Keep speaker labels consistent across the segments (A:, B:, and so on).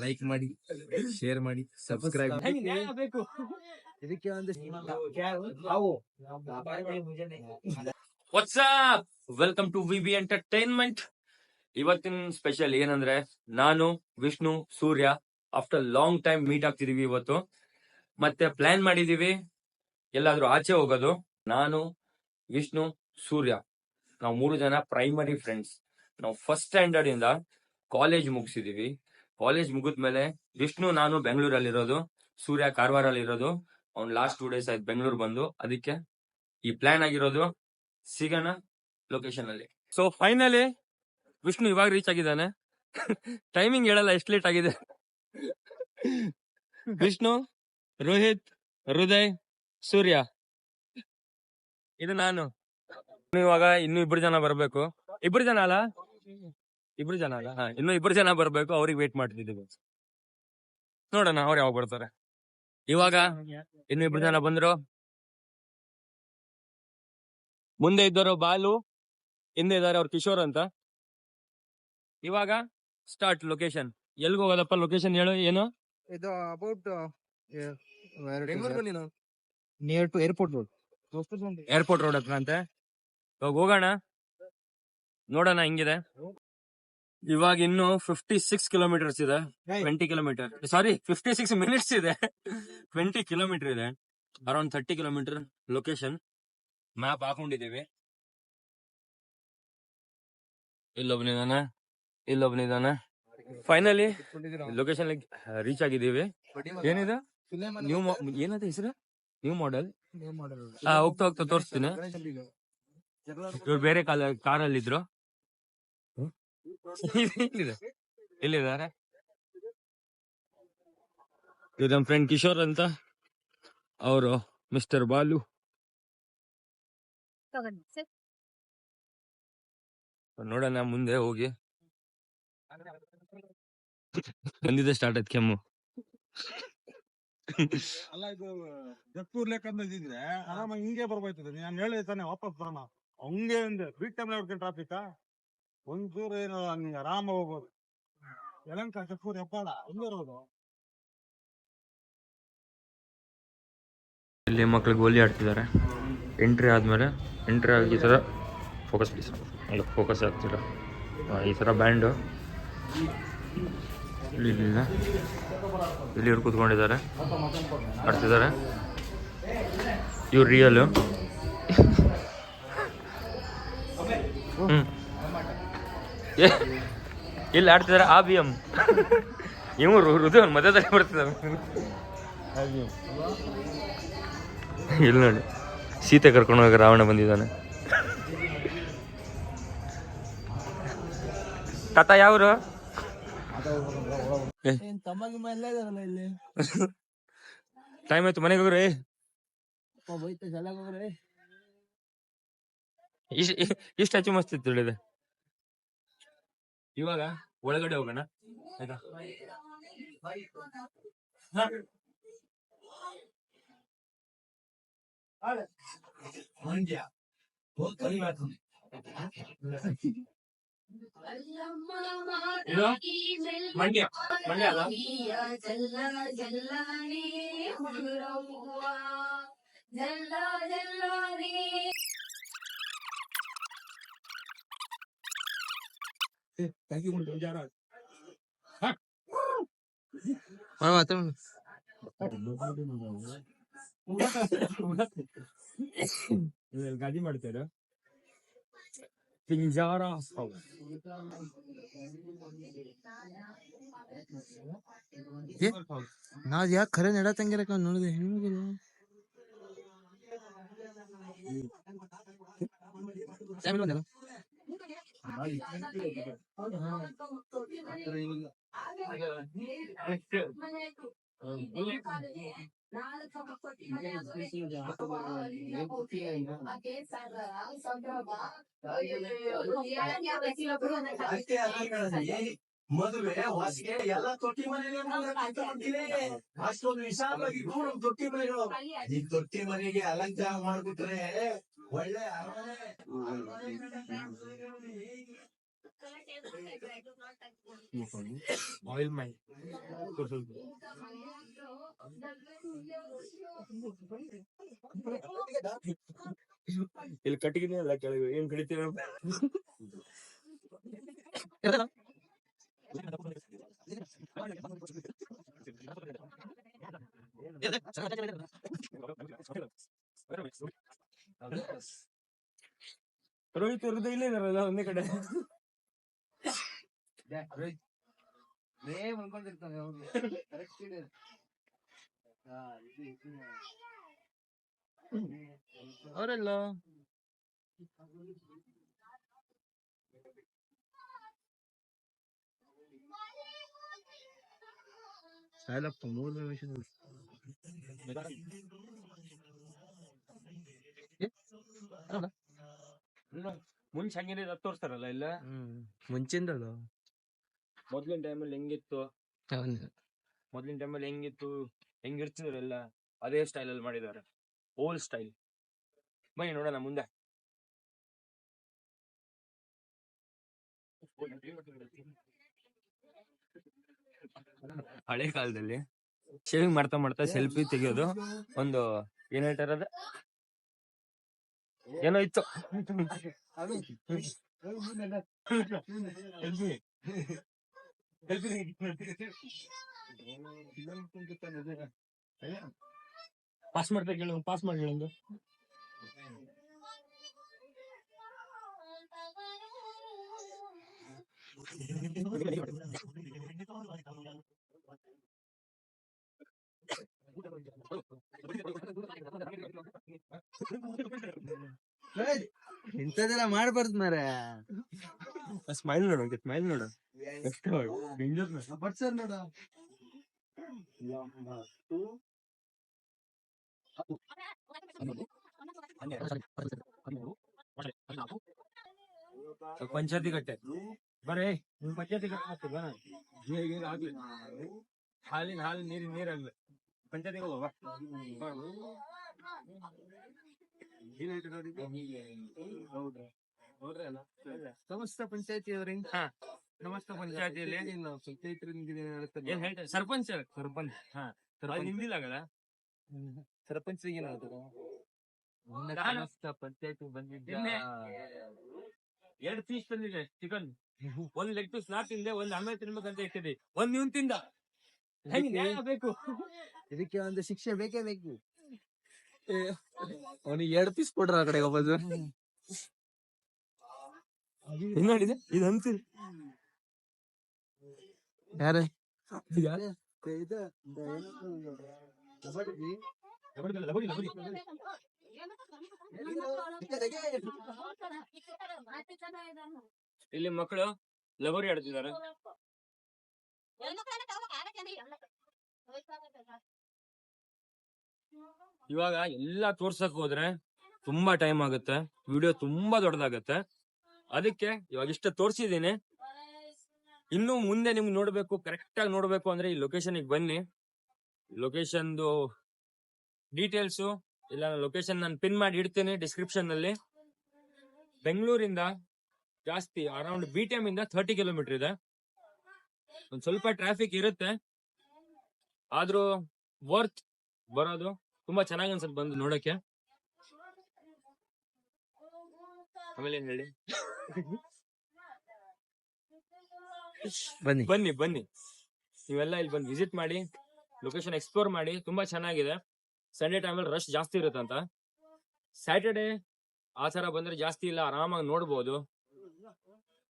A: Like ಮಾಡಿ, share ಮಾಡಿ, subscribe ಬೇಕು. ಇದಕ್ಕೆ WhatsApp welcome to VB entertainment. ಇವತ್ತಿನ ಸ್ಪೆಷಲ್ ಏನಂದ್ರೆ, ನಾನು Vishnu Surya after long time meet ಆಗ್ತಿದೀವಿ ಇವತ್ತು. ಮತ್ತೆ ಪ್ಲಾನ್ ಮಾಡಿದೀವಿ ಎಲ್ಲಾದ್ರೂ ಆಚೆ ಹೋಗೋದು. ನಾನು ವಿಷ್ಣು ಸೂರ್ಯ ನಾವು 3 ಜನ ಪ್ರೈಮರಿ ಫ್ರೆಂಡ್ಸ್. ನಾವು ಫಸ್ಟ್ ಸ್ಟ್ಯಾಂಡರ್ಡ್ ಇಂದ ಕಾಲೇಜ್ ಮುಗಿಸಿದೀವಿ. ಕಾಲೇಜ್ ಮುಗಿದ್ಮೇಲೆ ವಿಷ್ಣು ನಾನು ಬೆಂಗಳೂರಲ್ಲಿರೋದು, ಸೂರ್ಯ ಕಾರವಾರಲ್ಲಿ. ಅವ್ನ್ ಲಾಸ್ಟ್ 2 days ಆಯ್ತು ಬೆಂಗಳೂರು ಬಂದು. ಅದಕ್ಕೆ ಈ ಪ್ಲಾನ್ ಆಗಿರೋದು. ಸಿಗೋಣ ಲೊಕೇಶನ್ ಅಲ್ಲಿ. ಸೊ ಫೈನಲಿ ವಿಷ್ಣು ಇವಾಗ ರೀಚ್ ಆಗಿದ್ದಾನೆ. ಟೈಮಿಂಗ್ ಹೇಳಲ್ಲ ಎಷ್ಟು ಲೇಟ್ ಆಗಿದೆ. ವಿಷ್ಣು, ರೋಹಿತ್, ಹೃದಯ್, ಸೂರ್ಯ, ಇದು ನಾನು. ಇವಾಗ ಇನ್ನು 2 ಜನ ಬರ್ಬೇಕು. 2 ಜನ ಅಲ್ಲ, 2 ಜನ ಅಲ್ಲ, ಇನ್ನು 2 ಜನ ಬರ್ಬೇಕು. ಅವ್ರಿಗೆ ವೇಟ್ ಮಾಡ್ತಿದ್ದೀವಿ. ನೋಡೋಣ ಅವ್ರು ಯಾವಾಗ ಬರ್ತಾರೆ. ಇವಾಗ ಇನ್ನು 2 ಜನ ಬಂದ್ರು. ಮುಂದೆ ಇದ್ದವರು ಬಾಲು, ಹಿಂದೆ ಇದ್ದಾರೆ ಅವ್ರು ಕಿಶೋರ್ ಅಂತ. ಇವಾಗ ಸ್ಟಾರ್ಟ್. ಲೊಕೇಶನ್ ಎಲ್ಗ ಹೋಗೋದಪ್ಪ? ಲೊಕೇಶನ್ ಹೇಳು. ಏನು
B: ಇದು about
A: Bengaluru
B: near to airport road.
A: Airport road ಹತ್ರ ಅಂತೆ. ಇವಾಗ ಹೋಗೋಣ, ನೋಡೋಣ ಹಿಂಗಿದೆ. ಇವಾಗ ಇನ್ನು 56 ಕಿಲೋಮೀಟರ್ಸ್ ಇದೆ. 20 ಕಿಲೋಮೀಟರ್, ಸಾರಿ 56 ಮಿನಿಟ್ಸ್ ಇದೆ. 20 ಕಿಲೋಮೀಟರ್ ಇದೆ. Around 30 kilometre. ಲೊಕೇಶನ್ ಮ್ಯಾಪ್ ಹಾಕೊಂಡಿದ್ದೀವಿ. ಇಲ್ಲೊಬ್ನಿದಾನೆ. ಫೈನಲಿ ಲೊಕೇಶನ್ ರೀಚ್ ಆಗಿದ್ದೀವಿ. ಏನಿದೆ ನ್ಯೂ, ಏನಂತ ಹೆಸರು? New model. ಹೋಗ್ತಾ ಹೋಗ್ತಾ ತೋರಿಸ್ತೀನಿ. ಇವ್ರು ಬೇರೆ ಕಾರಲ್ಲಿ ಇದ್ರು. ಇಲ್ಲಿದ್ದಾರೆ. ಇದು ನಮ್ಮ ಫ್ರೆಂಡ್ ಕಿಶೋರ್ ಅಂತ. ಅವರು ಮಿಸ್ಟರ್ ಬಾಲು. ನೋಡೋಣ ಮುಂದೆ ಹೋಗಿ. ಬಂದಿದೆ ಸ್ಟಾರ್ಟ್ ಆಯ್ತು ಕೆಮ್ಮು.
C: ಅಲ್ಲ, ಇದು ಜಕ್ಕೂರ್ ಲೆಕ್ಕಂದ್ರೆ ಆರಾಮ ಹಿಂಗೆ ಬರ್ಬೋಯ್ತದೆ. ನಾನು ಹೇಳಿದೆ ತಾನೆ ವಾಪಸ್ ಬರೋಣ. ಹಂಗೆ ಒಂದು ಬೀಟ್ ಟೈಮ್ ಹೊಡ್ಕೊಂಡು ಟ್ರಾಫಿಕ್ ಒಂಚೂರು ಏನು ನಿಂಗೆ ಆರಾಮ ಹೋಗ್ಬೋದು. ಯಲಂಕ ಜಕ್ಕೂರ್ ಹೆಬ್ಬಾಳ ಹಿಂಗೆ ಇರೋದು.
A: ಇಲ್ಲಿ ಮಕ್ಳಿಗೆ ಗೋಲಿ ಆಡ್ತಿದ್ದಾರೆ. ಎಂಟ್ರಿ ಆದ್ಮೇಲೆ ಈ ತರ ಫೋಕಸ್ ಪ್ಲೀಸ್. ಅಲ್ಲ, ಫೋಕಸ್ ಆಗ್ತಿಲ್ಲ. ಈ ತರ ಬ್ಯಾಂಡು ಇಲ್ಲಿ ಇವ್ರು ಕೂತ್ಕೊಂಡಿದ್ದಾರೆ, ಆಡ್ತಿದ್ದಾರೆ. ಇವ್ರು ರಿಯಲ್. ಇಲ್ಲಿ ಆಡ್ತಿದ್ದಾರೆ ABM. ಇವರು ಹೃದಯ ಮಧ್ಯದಲ್ಲಿ ಬರ್ತಿದ್ದಾರೆ. ಇಲ್ಲಿ ನೋಡಿ, ಸೀತೆ ಕರ್ಕೊಂಡು ಹೋಗಿ ರಾವಣ ಬಂದಿದ್ದಾನೆ. ತಾತ ಯಾವ್ರು? ಟೈಮ್ ಆಯ್ತು, ಮನೆಗೆ ಹೋಗ್ರಿ. ಇಷ್ಟು ಅಚ್ಚು ಮಸ್ತ್ ಇತ್ತು ಹೇಳಿದೆ. ಇವಾಗ ಒಳಗಡೆ ಹೋಗೋಣ ಆಯ್ತಾ? ಮಂಡ್ಯ ಅಲ್ಲ, ಗಾಡಿ ಮಾಡ್ತಾರೆ. ಪಿಂಜಾರ
B: ನಾವ್ ಯಾಕೆ ಖರೆ ನಡತಂಗಿರಕ ನೋಡಿದೆ. ಹೆಣ್ಮಗಳು
D: ಮದುವೆ ಹೊಸಿಗೆ ಎಲ್ಲ ತೊಟ್ಟಿ ಮನೆಗೆ ಅಷ್ಟೊಂದು ವಿಶಾಲವಾಗಿ ತೊಟ್ಟಿ ಮನೆಗಳು. ಈ ತೊಟ್ಟಿ ಮನೆಗೆ ಅಲಂಕಾರ ಮಾಡ್ಬಿಟ್ರೆ ಒಳ್ಳೆ
A: ಆಯಿಲ್ ಮೈ ಇಲ್ಲಿ ಕಟ್ಟಿಗೆ ಅಲ್ಲ ಕೆಳಗೆ ಏನ್ ಕಡಿತೀರ ರೋಹಿತ್ ಅವ್ರದ್ದು ಇಲ್ಲೇ ಇದಾರಲ್ಲ ಒಂದೇ ಕಡೆ ಅವರೆಲ್ಲ ಸಾಲಪ್ಪ 3 ನಿಮಿಷ ಮುಂಚೆ ಹಂಗೇನೆ ತೋರಿಸ್ತಾರಲ್ಲ ಇಲ್ಲ ಮುಂಚಿಂದಲ್ಲ ಮೊದ್ಲಿನ ಟೈಮಲ್ಲಿ ಹೆಂಗಿತ್ತು ಮೊದ್ಲಿನ ಟೈಮಲ್ಲಿ ಹೆಂಗಿತ್ತು ಹೆಂಗಿರ್ತಿದ್ರೆಲ್ಲ ಅದೇ ಸ್ಟೈಲ್ ಅಲ್ಲಿ ಮಾಡಿದ್ದಾರೆ ಓಲ್ಡ್ ಸ್ಟೈಲ್. ಬನ್ನಿ ನೋಡೋಣ ಮುಂದೆ. ಹಳೆ ಕಾಲದಲ್ಲಿ ಶೇವಿಂಗ್ ಮಾಡ್ತಾ ಮಾಡ್ತಾ ಸೆಲ್ಫಿ ತೆಗಿಯೋದು ಒಂದು ಏನ್ ಹೇಳ್ತಾರದ ಏನೋ ಇತ್ತು. ಪಾಸ್ ಮಾಡ್ತಾ ಕೇಳು, ಪಾಸ್ ಮಾಡಿ ಹೇಳೊಂದು.
B: ಇಂಥದೆಲ್ಲ ಮಾಡ್ಬಾರ್ದು ಮಾರ.
A: ಸ್ಮೈಲ್ ನೋಡು, ಸ್ಮೈಲ್ ನೋಡು
B: ಬಡ್ಸರ್ ನೋಡ.
A: ಪಂಚಾಯತಿ ಕಟ್ಟೆ ಬರ್ರಿ, ಪಂಚಾಯತಿ ಕಟ್ಟೆ ಆಗ್ಲಿ, ಹಾಲಿನ ಹಾಲು ನೀರಿನ ನೀರಾಗ್ಲಿ, ಪಂಚಾಯತಿಗೆ ಹೋಗುವ.
B: ಸಮಸ್ತ ಪಂಚಾಯತಿ ಅವ್ರಿಂದ
A: ಸಮಸ್ತ ಪಂಚಾಯತಿಯಲ್ಲಿ ಏನ್ ಹೇಳ್ತಾರೆ ಸರ್ಪಂಚ್ ಸರ್ಪಂಚ್ ಹಿಂದಿಲಾಗಲ್ಲ
B: ಸರ್ಪಂಚ್ರಿಗೆ ಸಮಸ್ತ ಪಂಚಾಯತಿ ಬಂದಿದ್ದ
A: 2 ಪೀಸ್ ತಂದಿದೆ ಚಿಕನ್, 1 ಲೆಗ್ ಪೀಸ್ ನಾ ತಿಂದೆ, 1 ಆಮೇಲೆ ತಿನ್ಬೇಕಂತ ಇಟ್ಟಿದೆ, 1 ನೀವು ತಿಂದ. ಬೇಕು
B: ಇದಕ್ಕೆ ಒಂದು ಶಿಕ್ಷೆ ಬೇಕೇ ಬೇಕು. ಅವನಿಗೆ 2 ಪೀಸ್ ಕೊಡ್ರ ಆ ಕಡೆ ಒಬ್ಬದು.
A: ನೋಡಿದೆ ಇದು ಅಂತೀರಿ
B: ಯಾರ
A: ಇಲ್ಲಿ ಮಕ್ಕಳು ಲಗೋರಿ ಆಡ್ತಿದ್ದಾರೆ. ಇವಾಗ ಎಲ್ಲಾ ತೋರ್ಸಕ್ ಹೋದ್ರೆ ತುಂಬಾ ಟೈಮ್ ಆಗುತ್ತೆ, ವಿಡಿಯೋ ತುಂಬಾ ದೊಡ್ಡದಾಗತ್ತೆ. ಅದಕ್ಕೆ ಇವಾಗ ಇಷ್ಟ ತೋರ್ಸಿದೀನಿ. ಇನ್ನು ಮುಂದೆ ನಿಮ್ಗೆ ನೋಡ್ಬೇಕು, ಕರೆಕ್ಟ್ ಆಗಿ ನೋಡ್ಬೇಕು ಅಂದ್ರೆ ಈ ಲೊಕೇಶನ್ ಬನ್ನಿ. ಲೊಕೇಶನ್ದು ಡೀಟೇಲ್ಸು ಇಲ್ಲ ಲೊಕೇಶನ್ ನಾನು ಪಿನ್ ಮಾಡಿ ಇಡ್ತೀನಿ ಡಿಸ್ಕ್ರಿಪ್ಷನ್ ನಲ್ಲಿ. ಬೆಂಗಳೂರಿಂದ ಜಾಸ್ತಿ ಅರೌಂಡ್ BTM ಇಂದ 30 ಕಿಲೋಮೀಟರ್ ಇದೆ. ಒಂದ್ ಸ್ವಲ್ಪ ಟ್ರಾಫಿಕ್ ಇರುತ್ತೆ, ಆದ್ರೂ ವರ್ತ್ ಬರೋದು. ತುಂಬಾ ಚೆನ್ನಾಗಿ ಅನ್ಸುತ್ತೆ ಬಂದು ನೋಡಕ್ಕೆ. ಆಮೇಲೆ ಏನ್ ಹೇಳಿ,
B: ಬನ್ನಿ
A: ಬನ್ನಿ ಬನ್ನಿ ನೀವೆಲ್ಲ ಇಲ್ಲಿ ಬಂದು ವಿಸಿಟ್ ಮಾಡಿ, ಲೊಕೇಶನ್ ಎಕ್ಸ್ಪ್ಲೋರ್ ಮಾಡಿ. ತುಂಬಾ ಚೆನ್ನಾಗಿದೆ. ಸಂಡೇ ಟೈಮಲ್ಲಿ ರಶ್ ಜಾಸ್ತಿ ಇರುತ್ತಂತ. ಸ್ಯಾಟರ್ಡೆ ಆ ತರ ಬಂದ್ರೆ ಜಾಸ್ತಿ ಇಲ್ಲ, ಆರಾಮಾಗಿ ನೋಡ್ಬೋದು.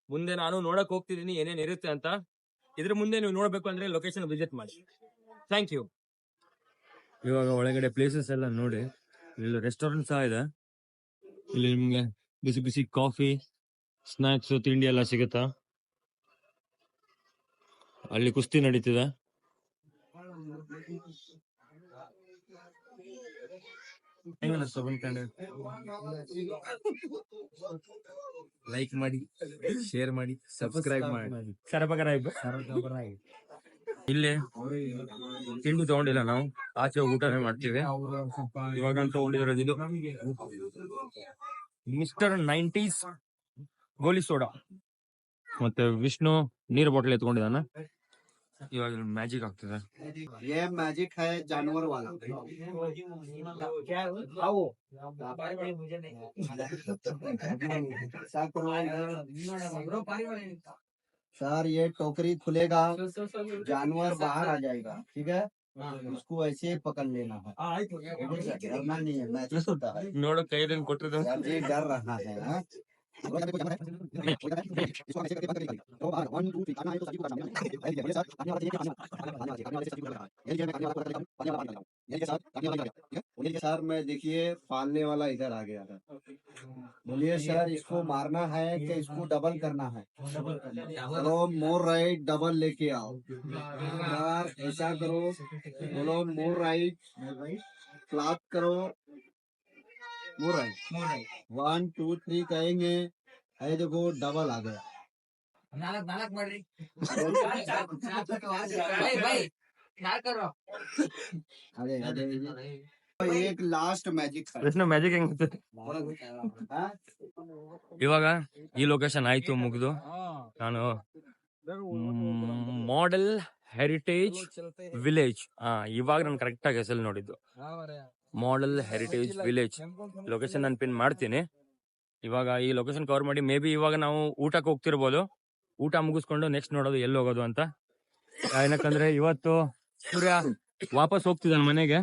A: ಮುಂದೆ ನಾನು ನೋಡಕ್ ಹೋಗ್ತಿದ್ದೀನಿ ಏನೇನ್ ಇರುತ್ತೆ ಅಂತ. ಇದ್ರ ಮುಂದೆ ನೀವು ನೋಡ್ಬೇಕು ಅಂದ್ರೆ ಲೊಕೇಶನ್ ವಿಸಿಟ್ ಮಾಡಿ. Thank you. ಇವಾಗ ಒಳಗಡೆ ಪ್ಲೇಸಸ್ ಎಲ್ಲ ನೋಡಿ. ಇಲ್ಲಿ ರೆಸ್ಟೋರೆಂಟ್ ಸಹ ಇದೆ. ಇಲ್ಲಿ ನಿಮ್ಗೆ ಬಿಸಿ ಬಿಸಿ ಕಾಫಿ, ಸ್ನಾಕ್ಸ್, ತಿಂಡಿ ಎಲ್ಲ ಸಿಗುತ್ತಾ. ಅಲ್ಲಿ ಕುಸ್ತಿ ನಡೀತಿದೆ.
B: ಲೈಕ್ ಮಾಡಿ, ಶೇರ್ ಮಾಡಿ, ಸಬ್ಸ್ಕ್ರೈಬ್ ಮಾಡಿ.
A: ಇಲ್ಲಿ ತಿಂಡಿ ತಗೊಂಡಿಲ್ಲ ನಾವು, ಆಚೆ ಊಟನೇ ಮಾಡ್ತೀವಿ. ಇವಾಗ ತಗೊಂಡಿರೋದು ಇದು ಮಿಸ್ಟರ್ 90s ಗೋಲಿ ಸೋಡಾ. ಮತ್ತೆ ವಿಷ್ಣು ನೀರ್ ಬಾಟಲ್ ಎತ್ಕೊಂಡಿದ್ದಾನೆ. ಇವಾಗ ಮ್ಯಾಜಿಕ್ ಆಗ್ತದೆ.
D: ये मैजिक है जानवर वाला। आओ सर ये टोकरी खुलेगा, जानवर बाहर आ जाएगा, ठीक है। इसको ऐसे ही पकड़ लेना है, डरना नहीं है, मैजिक होता है।
A: ನೋಡೋ ಕೈಯಲ್ಲಿ ಕೊಟ್ಟಿದ್ದು
D: सर जी डर रहा है हाँ? सर मैं देखिए पालने वाला इधर आ गया था। बोलिए सर इसको मारना है कि इसको डबल करना है? चलो मोर राइट डबल लेके आओ सर, ऐसा करो, बोलो मोर राइट क्लाप करो, मोर राइट 1 2 3 कहेंगे, है देखो डबल आ गया। अरे अरे एक लास्ट मैजिक है।
A: ಪ್ರಶ್ನೆ ಮ್ಯಾಜಿಕ್ ಹೆಂಗ್
D: हाँ?
A: ಇವಾಗ ಈ ಲೊಕೇಶನ್ ಆಯ್ತು ಮುಗ್ದು. ನಾನು ಮಾಡೆಲ್ ಹೆರಿಟೇಜ್ ವಿಲೇಜ್ ಇವಾಗ ನಾನು ಕರೆಕ್ಟ್ ಆಗಿ ಹೆಸರು ನೋಡಿದ್ದು. ಮಾಡೆಲ್ ಹೆರಿಟೇಜ್ ವಿಲೇಜ್ ಲೊಕೇಶನ್ ನಾನು ಪಿನ್ ಮಾಡ್ತೀನಿ. ಇವಾಗ ಈ ಲೊಕೇಶನ್ ಕವರ್ ಮಾಡಿ ಮೇ ಬಿ ಇವಾಗ ನಾವು ಊಟಕ್ಕೆ ಹೋಗ್ತಿರ್ಬೋದು. ಊಟ ಮುಗಿಸ್ಕೊಂಡು ನೆಕ್ಸ್ಟ್ ನೋಡೋದು ಎಲ್ಲಿ ಹೋಗೋದು ಅಂತ. ಏನಕ್ಕಂದ್ರೆ ಇವತ್ತು ಸೂರ್ಯ ವಾಪಸ್ ಹೋಗ್ತಿದ್ದಾನೆ ಮನೆಗೆ,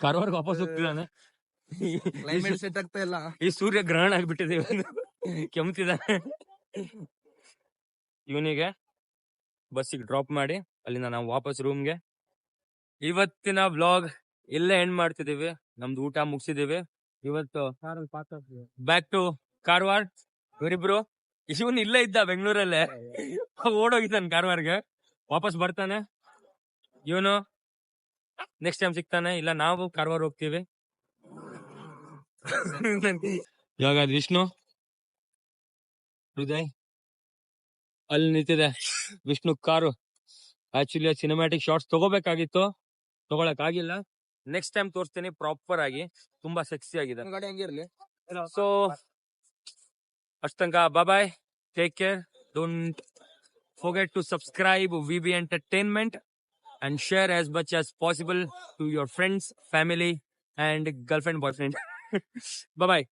A: ಕಾರವಾರ್ಗೆ ವಾಪಸ್ ಹೋಗ್ತಿದ್ದಾನೆ.
B: ಕ್ಲೈಮೇಟ್ ಸೆಟ್ ಆಗ್ತಾ ಇಲ್ಲ.
A: ಈ ಸೂರ್ಯ ಗ್ರಹಣ ಆಗ್ಬಿಟ್ಟಿದೆ, ಕೆಮ್ತಿದ್ದಾನೆ. ಇವನಿಗೆ ಬಸ್ಸಿಗೆ ಡ್ರಾಪ್ ಮಾಡಿ ಅಲ್ಲಿಂದ ನಾವು ವಾಪಸ್ ರೂಮ್ಗೆ. ಇವತ್ತಿನ ವ್ಲಾಗ್ ಇಲ್ಲೇ ಎಂಡ್ ಮಾಡ್ತಿದೀವಿ. ನಮ್ದು ಊಟ ಮುಗಿಸಿದೀವಿ. ಇವತ್ತು ಬ್ಯಾಕ್ ಟು ಕಾರವಾರ. ಇವರಿಬ್ರು ಇವನ್ ಇಲ್ಲೇ ಇದ್ದ ಬೆಂಗಳೂರಲ್ಲೇ, ಓಡೋಗಿದ್ದಾನೆ ಕಾರವಾರ್ಗೆ, ವಾಪಸ್ ಬರ್ತಾನೆ. ಇವನು ನೆಕ್ಸ್ಟ್ ಟೈಮ್ ಸಿಗ್ತಾನೆ, ಇಲ್ಲ ನಾವು ಕಾರವಾರ ಹೋಗ್ತೀವಿ. ಇವಾಗ ವಿಷ್ಣು ಹೃದಯ್ ಅಲ್ಲಿ ನಿಂತಿದೆ. Vishnu car actually cinematic shorts ತಗೋಬೇಕಾಗಿತ್ತು, ತಗೊಳಕ್ ಆಗಿಲ್ಲ. ನೆಕ್ಸ್ಟ್ ಟೈಮ್ ತೋರಿಸ್ತೀನಿ ಪ್ರಾಪರ್ ಆಗಿ. ತುಂಬಾ ಸೆಕ್ಸಿ ಆಗಿದೆ
B: ಗಾಡಿ ಹಂಗಿರ್ಲಿ.
A: ಸೊ ಅಷ್ಟ ತನಕ bye, take care. Don't forget to subscribe VB Entertainment and share as much as possible to your friends, family and girlfriend, boyfriend. Bye bye.